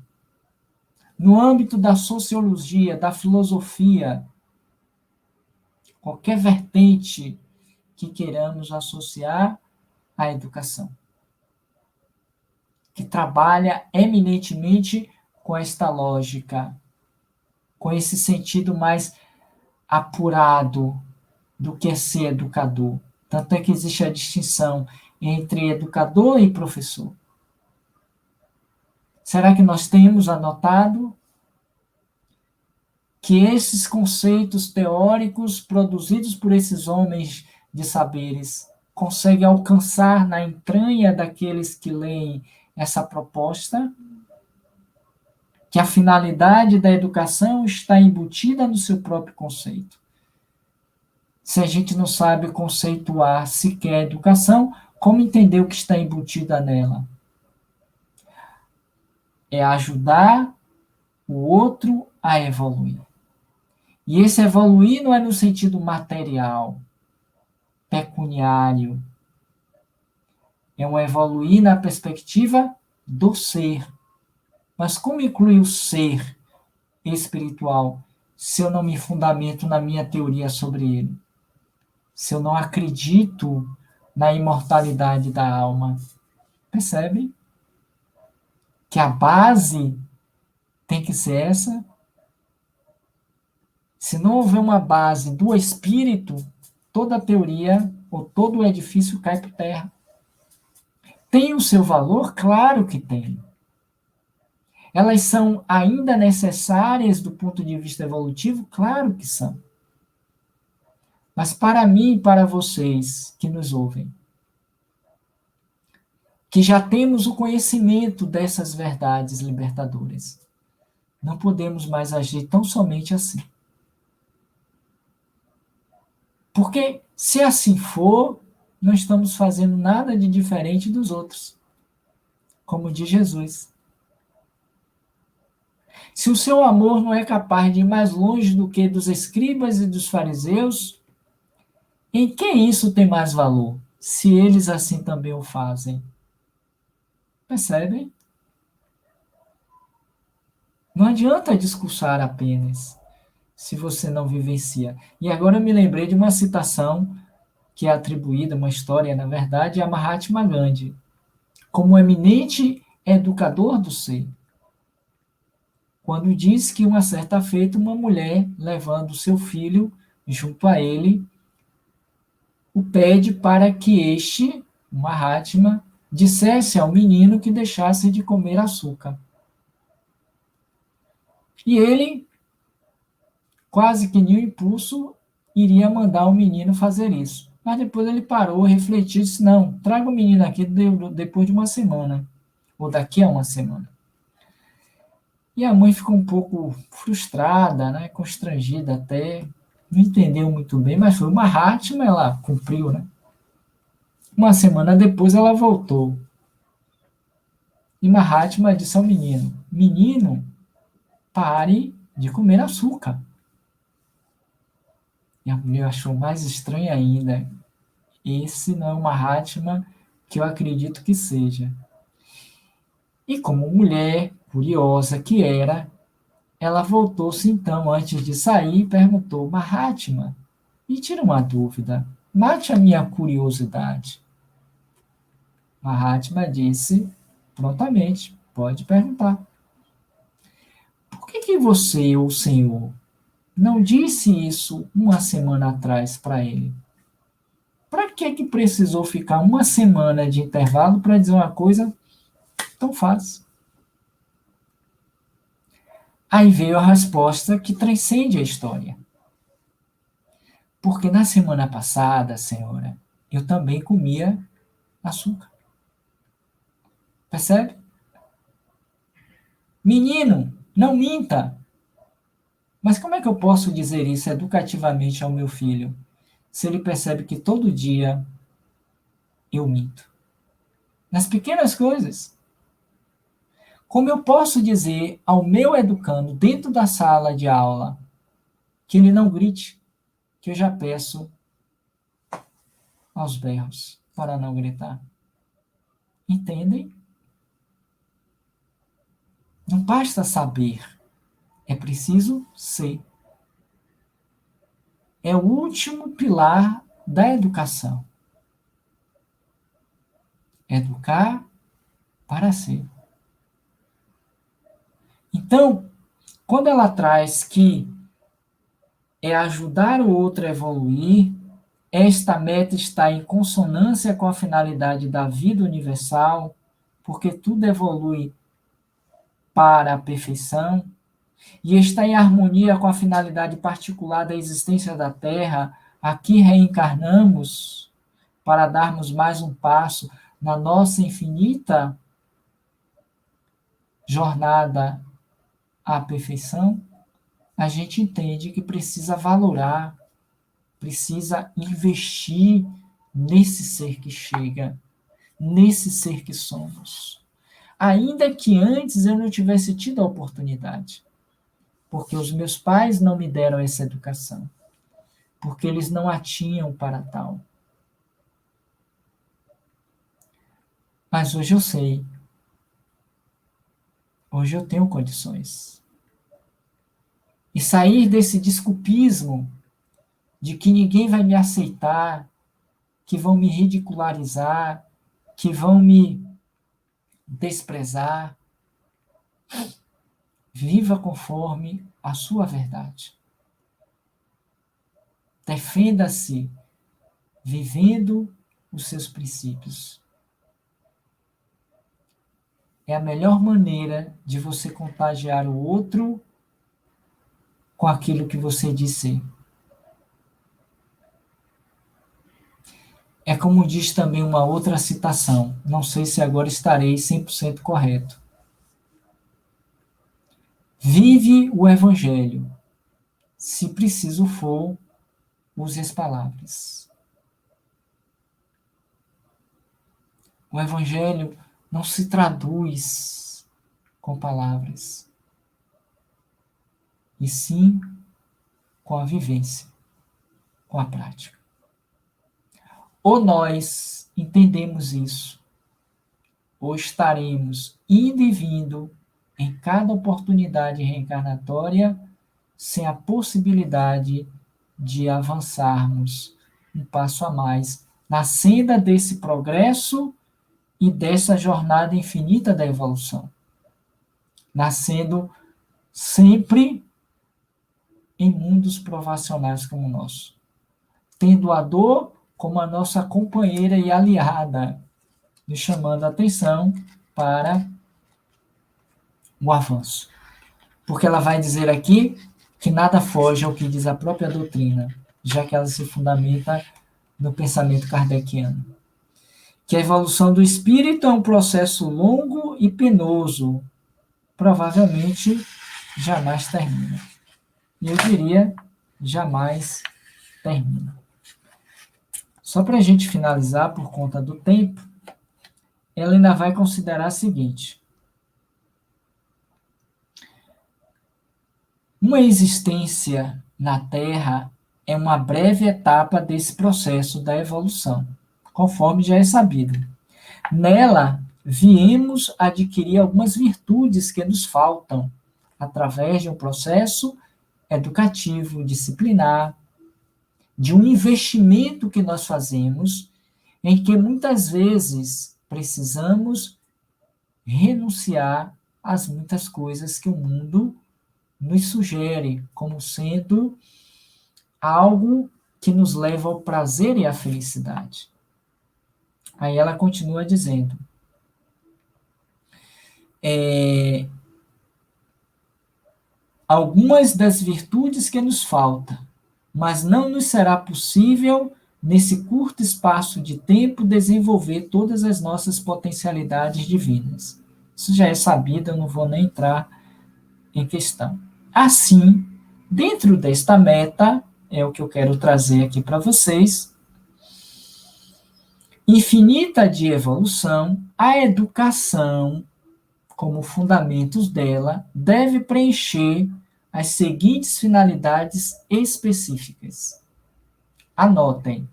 no âmbito da sociologia, da filosofia, qualquer vertente que queiramos associar à educação, que trabalha eminentemente com esta lógica, com esse sentido mais apurado do que é ser educador. Tanto é que existe a distinção entre educador e professor. Será que nós temos anotado que esses conceitos teóricos produzidos por esses homens de saberes conseguem alcançar na entranha daqueles que leem essa proposta? Que a finalidade da educação está embutida no seu próprio conceito. Se a gente não sabe conceituar sequer educação, como entender o que está embutida nela? É ajudar o outro a evoluir. E esse evoluir não é no sentido material, pecuniário. É um evoluir na perspectiva do ser. Mas como inclui o ser espiritual se eu não me fundamento na minha teoria sobre ele? Se eu não acredito na imortalidade da alma? Percebe? Que a base tem que ser essa. Se não houver uma base do espírito, toda a teoria ou todo o edifício cai por terra. Tem o seu valor? Claro que tem. Elas são ainda necessárias do ponto de vista evolutivo? Claro que são. Mas para mim e para vocês que nos ouvem, que já temos o conhecimento dessas verdades libertadoras, não podemos mais agir tão somente assim. Porque se assim for, não estamos fazendo nada de diferente dos outros. Como diz Jesus. Se o seu amor não é capaz de ir mais longe do que dos escribas e dos fariseus, em que isso tem mais valor, se eles assim também o fazem? Percebem? Não adianta discursar apenas, se você não vivencia. E agora eu me lembrei de uma citação que é atribuída, uma história, na verdade, a Mahatma Gandhi, como eminente educador do ser, quando diz que uma certa feita uma mulher, levando seu filho junto a ele, o pede para que este, o Mahatma, dissesse ao menino que deixasse de comer açúcar. E ele, quase que nem um impulso, iria mandar o menino fazer isso. Mas depois ele parou, refletiu e disse, não, traga o menino aqui depois de uma semana, ou daqui a uma semana. E a mãe ficou um pouco frustrada, né, constrangida até, não entendeu muito bem, mas foi uma Mahatma, ela cumpriu, né? Uma semana depois ela voltou. E Mahatma disse ao menino, menino, pare de comer açúcar. E a mulher achou mais estranho ainda. Esse não é o Mahatma que eu acredito que seja. E como mulher curiosa que era, ela voltou-se então, antes de sair, e perguntou, Mahatma, me tira uma dúvida, mate a minha curiosidade. Mahatma disse prontamente, pode perguntar. Por que você, o Senhor, não disse isso uma semana atrás para ele? Para que precisou ficar uma semana de intervalo para dizer uma coisa tão fácil? Aí veio a resposta que transcende a história. Porque na semana passada, senhora, eu também comia açúcar. Percebe? Menino, não minta. Mas como é que eu posso dizer isso educativamente ao meu filho, se ele percebe que todo dia eu minto? Nas pequenas coisas. Como eu posso dizer ao meu educando dentro da sala de aula que ele não grite, que eu já peço aos berros para não gritar? Entendem? Não basta saber, é preciso ser. É o último pilar da educação. Educar para ser. Então, quando ela traz que é ajudar o outro a evoluir, esta meta está em consonância com a finalidade da vida universal, porque tudo evolui para a perfeição, e está em harmonia com a finalidade particular da existência da Terra. Aqui reencarnamos para darmos mais um passo na nossa infinita jornada à perfeição. A gente entende que precisa valorar, precisa investir nesse ser que chega, nesse ser que somos. Ainda que antes eu não tivesse tido a oportunidade. porque os meus pais não me deram essa educação, porque eles não a tinham para tal. Mas hoje eu sei, hoje eu tenho condições. E sair desse desculpismo de que ninguém vai me aceitar, que vão me ridicularizar, que vão me desprezar. Viva conforme a sua verdade. Defenda-se vivendo os seus princípios. É a melhor maneira de você contagiar o outro com aquilo que você diz ser. É como diz também uma outra citação, não sei se agora estarei 100% correto. Vive o Evangelho. Se preciso for, use as palavras. O Evangelho não se traduz com palavras, e sim com a vivência, com a prática. Ou nós entendemos isso, ou estaremos indo e vindo em cada oportunidade reencarnatória sem a possibilidade de avançarmos um passo a mais na senda desse progresso e dessa jornada infinita da evolução, nascendo sempre em mundos provacionais como o nosso, tendo a dor como a nossa companheira e aliada, nos chamando a atenção para o avanço. Porque ela vai dizer aqui que nada foge ao que diz a própria doutrina, já que ela se fundamenta no pensamento kardeciano. Que a evolução do espírito é um processo longo e penoso, provavelmente jamais termina. E eu diria, jamais termina. Só para a gente finalizar, por conta do tempo, ela ainda vai considerar o seguinte: uma existência na Terra é uma breve etapa desse processo da evolução, conforme já é sabido. Nela, viemos adquirir algumas virtudes que nos faltam, através de um processo educativo, disciplinar, de um investimento que nós fazemos, em que muitas vezes precisamos renunciar às muitas coisas que o mundo nos sugere como sendo algo que nos leva ao prazer e à felicidade. Aí ela continua dizendo: algumas das virtudes que nos faltam, mas não nos será possível, nesse curto espaço de tempo, desenvolver todas as nossas potencialidades divinas. Isso já é sabido, eu não vou nem entrar em questão. Assim, dentro desta meta, é o que eu quero trazer aqui para vocês, infinita de evolução, a educação, como fundamentos dela, deve preencher as seguintes finalidades específicas. Anotem,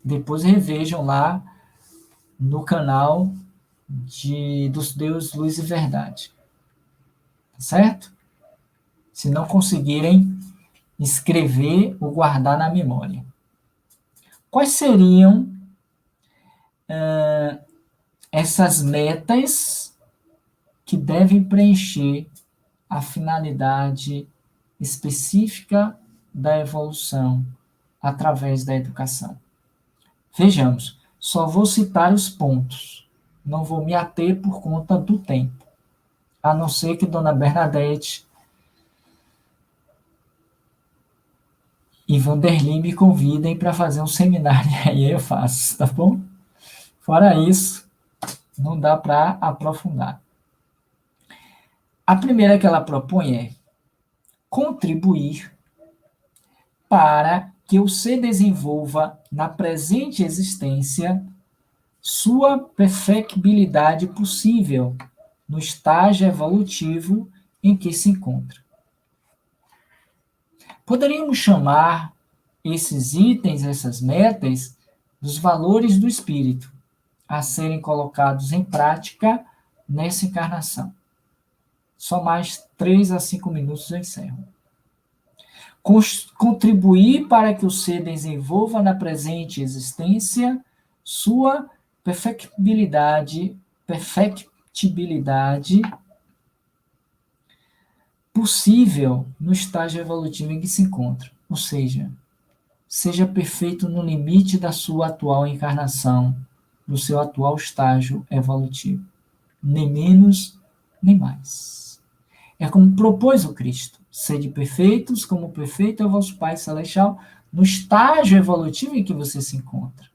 depois revejam lá no canal dos Deus, Luz e Verdade. Certo? Se não conseguirem escrever ou guardar na memória. Quais seriam essas metas que devem preencher a finalidade específica da evolução através da educação? Vejamos, só vou citar os pontos, não vou me ater por conta do tempo, a não ser que Dona Bernadette e Vanderlei me convidem para fazer um seminário, e aí eu faço, tá bom? Fora isso, não dá para aprofundar. A primeira que ela propõe é contribuir para que o ser desenvolva na presente existência sua perfectibilidade possível no estágio evolutivo em que se encontra. Poderíamos chamar esses itens, essas metas, dos valores do espírito a serem colocados em prática nessa encarnação. Só mais 3 a 5 minutos eu encerro. Contribuir para que o ser desenvolva na presente existência sua perfectibilidade possível no estágio evolutivo em que se encontra. Ou seja perfeito no limite da sua atual encarnação, do seu atual estágio evolutivo. Nem menos, nem mais. É como propôs o Cristo: sede perfeitos, como perfeito é o vosso Pai Celestial, no estágio evolutivo em que você se encontra.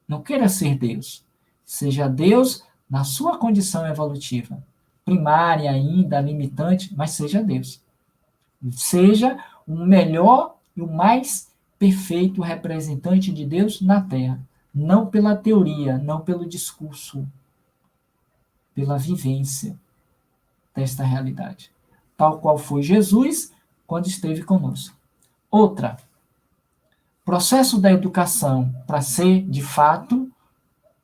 Não queira ser Deus. Seja Deus na sua condição evolutiva. Primária ainda, limitante, mas seja Deus. Seja o melhor e o mais perfeito representante de Deus na Terra. Não pela teoria, não pelo discurso, pela vivência desta realidade. Tal qual foi Jesus quando esteve conosco. Outra, processo da educação, para ser de fato,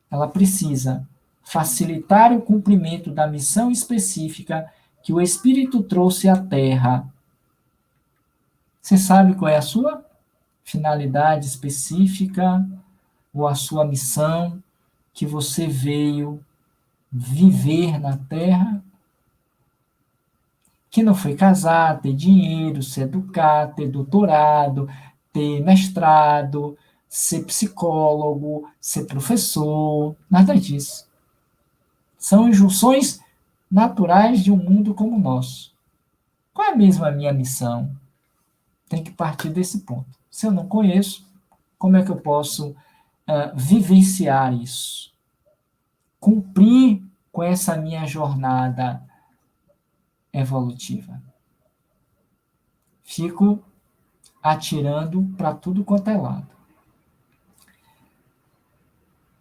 ela precisa facilitar o cumprimento da missão específica que o Espírito trouxe à Terra. Você sabe qual é a sua finalidade específica ou a sua missão que você veio viver na Terra? Que não foi casar, ter dinheiro, se educar, ter doutorado, ter mestrado, ser psicólogo, ser professor, nada disso. São injunções naturais de um mundo como o nosso. Qual é mesmo a minha missão? Tem que partir desse ponto. Se eu não conheço, como é que eu posso vivenciar isso? Cumprir com essa minha jornada evolutiva. Fico atirando para tudo quanto é lado.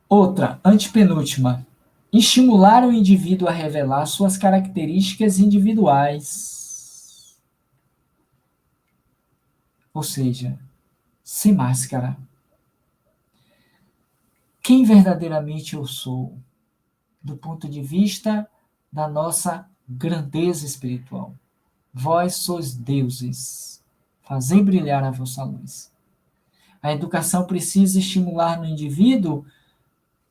Outra, antepenúltima. Estimular o indivíduo a revelar suas características individuais. Ou seja, sem máscara. Quem verdadeiramente eu sou, do ponto de vista da nossa grandeza espiritual. Vós sois deuses, fazei brilhar a vossa luz. A educação precisa estimular no indivíduo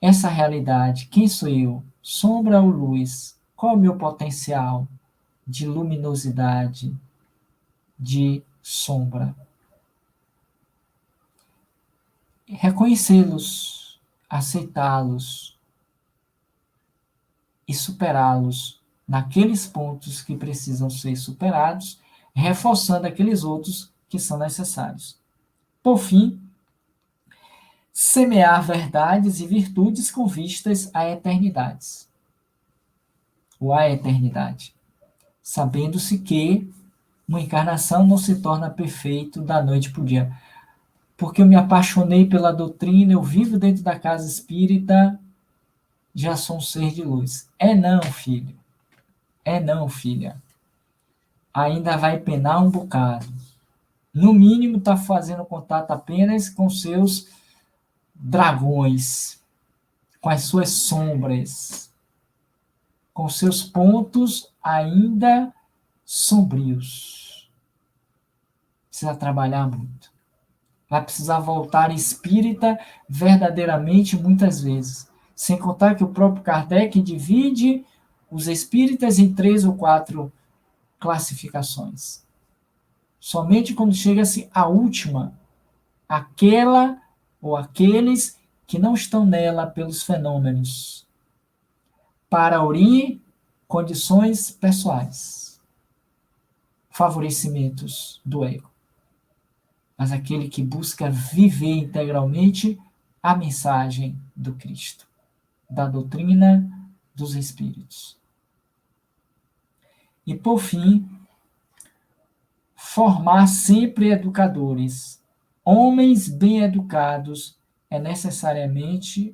essa realidade. Quem sou eu? Sombra ou luz? Qual é o meu potencial de luminosidade, de sombra? Reconhecê-los, aceitá-los e superá-los naqueles pontos que precisam ser superados, reforçando aqueles outros que são necessários. Por fim, semear verdades e virtudes com vistas a eternidades, ou à eternidade, sabendo-se que uma encarnação não se torna perfeito da noite para o dia. Porque eu me apaixonei pela doutrina, eu vivo dentro da casa espírita, já sou um ser de luz. É não, filho. É não, filha. Ainda vai penar um bocado. No mínimo, está fazendo contato apenas com seus dragões, com as suas sombras, com seus pontos ainda sombrios. Precisa trabalhar muito. Vai precisar voltar espírita verdadeiramente muitas vezes. Sem contar que o próprio Kardec divide os espíritas em 3 ou 4 classificações. Somente quando chega-se a última, aquela ou aqueles que não estão nela pelos fenômenos, para aurir condições pessoais, favorecimentos do ego. Mas aquele que busca viver integralmente a mensagem do Cristo, da doutrina dos Espíritos. E, por fim, formar sempre educadores. Homens bem educados é necessariamente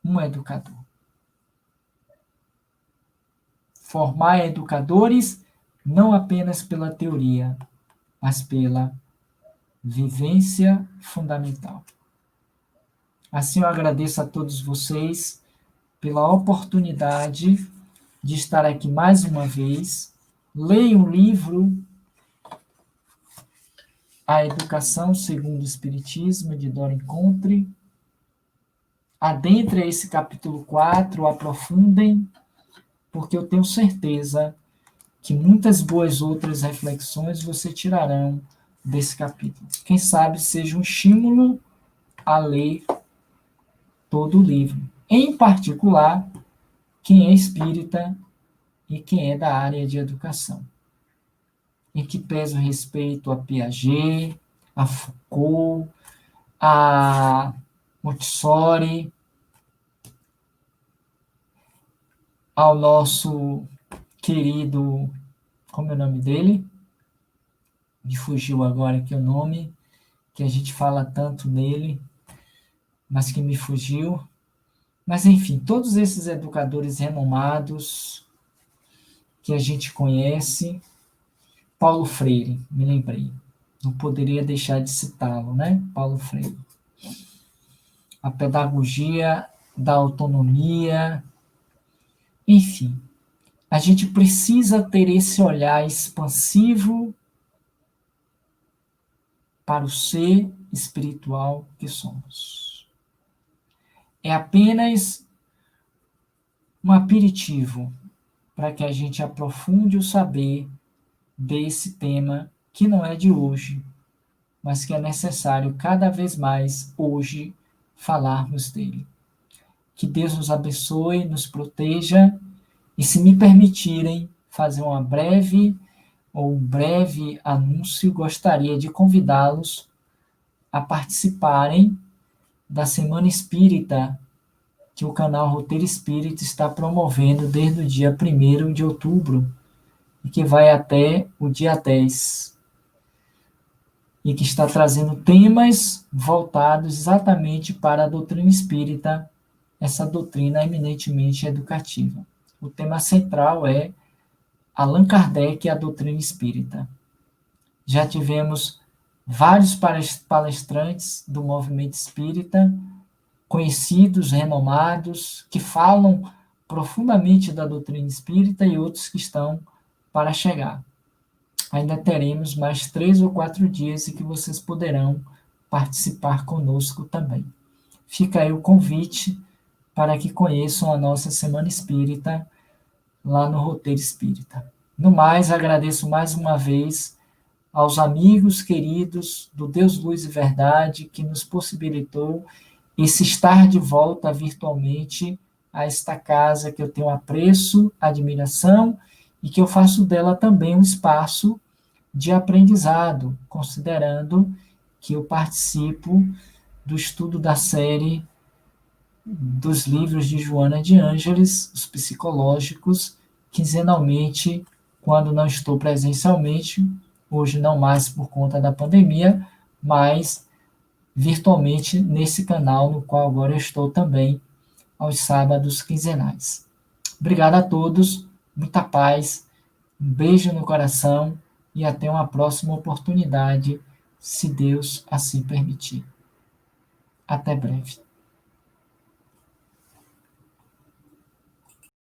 um educador. Formar educadores não apenas pela teoria, mas pela vivência fundamental. Assim eu agradeço a todos vocês pela oportunidade de estar aqui mais uma vez. Leia o livro A Educação segundo o Espiritismo, de Dora Encontre. Adentre esse capítulo 4, aprofundem, porque eu tenho certeza que muitas boas outras reflexões você tirarão desse capítulo. Quem sabe seja um estímulo a ler todo o livro. Em particular, quem é espírita e quem é da área de educação. Em que pesa o respeito a Piaget, a Foucault, a Montessori, ao nosso querido, como é o nome dele? Me fugiu agora aqui o nome, que a gente fala tanto nele, mas que me fugiu. Mas, enfim, todos esses educadores renomados que a gente conhece. Paulo Freire, me lembrei. Não poderia deixar de citá-lo, né? Paulo Freire. A pedagogia da autonomia. Enfim, a gente precisa ter esse olhar expansivo para o ser espiritual que somos. É apenas um aperitivo para que a gente aprofunde o saber desse tema que não é de hoje, mas que é necessário cada vez mais hoje falarmos dele. Que Deus nos abençoe, nos proteja e, se me permitirem fazer um breve anúncio, gostaria de convidá-los a participarem da Semana Espírita que o canal Roteiro Espírita está promovendo desde o dia 1º de outubro e que vai até o dia 10, e que está trazendo temas voltados exatamente para a doutrina espírita, essa doutrina eminentemente educativa. O tema central é Allan Kardec e a doutrina espírita. Já tivemos vários palestrantes do movimento espírita, conhecidos, renomados, que falam profundamente da doutrina espírita e outros que estão para chegar. Ainda teremos mais 3 ou 4 dias em que vocês poderão participar conosco também. Fica aí o convite para que conheçam a nossa Semana Espírita lá no Roteiro Espírita. No mais, agradeço mais uma vez aos amigos queridos do Deus, Luz e Verdade que nos possibilitou esse estar de volta virtualmente a esta casa que eu tenho apreço, admiração e que eu faço dela também um espaço de aprendizado, considerando que eu participo do estudo da série dos livros de Joana de Ângeles, os psicológicos, quinzenalmente, quando não estou presencialmente, hoje não mais por conta da pandemia, mas virtualmente nesse canal no qual agora eu estou também aos sábados quinzenais. Obrigado a todos, muita paz, um beijo no coração e até uma próxima oportunidade, se Deus assim permitir. Até breve.